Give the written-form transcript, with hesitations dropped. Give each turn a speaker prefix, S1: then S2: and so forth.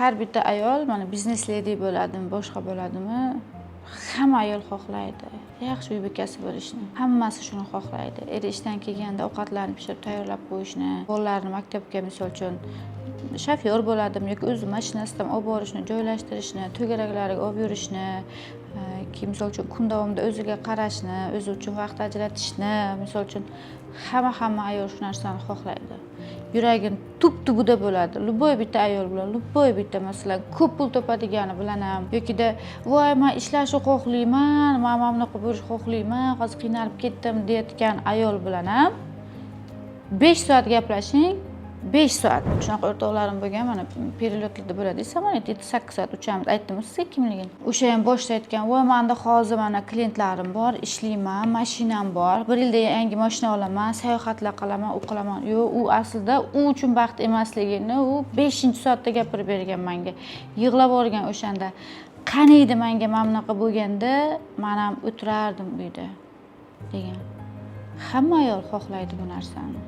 S1: Har bitta ayol mana biznes ledi bo'ladimi, boshqa bo'ladimi, hamma ayol xohlaydi. Yaxshi uy bekasi bo'lishni. Hammasi shuni xohlaydi. Eri ishdan kelganda ovqatlarni pishirib tayyorlab qo'yishni, bolalarni maktabga misol uchun shofyor bo'ladimi yoki o'z mashinasidan olib borishni, joylashtirishni, to'garaklariga olib yurishni, misol uchun kun davomida o'ziga qarashni, o'zi uchun vaqt ajratishni, misol uchun hamma ayol shu narsani xohlaydi. Yuragini tub-tubida bo'ladi. Любой bitta ayol bilan, любой bitta masalan ko'p pul topadigani bilan ham yokida voy men ishlashni xohlayman, men mana bunaqa bo'lishni xohlayman, hozir qiynalib ketdim deyotgan ayol bilan ham 5 soat gaplashing, 5 soat. Shunaqa o'rtoqlarim bo'lgan, mana periodlarda bo'ladi. Samolyot 7-8 soat uchamiz. Aytdim sizga kimligini. O'sha ham boshida aytgan, "Voy, menda hozir mana klientlarim bor, ishlayman, mashinam bor. 1 yilda yangi mashina olaman, sayohatlar qilaman, u qilaman." Yo'q, u aslida u uchun baxt emasligini u 5-soatda gapirib bergan menga. Yig'lab o'rgan o'shanda. Qani edi menga mana bunaqa bo'lganda, men ham o'tirardim uyda degan. Hamma ayol xohlaydi bu narsani.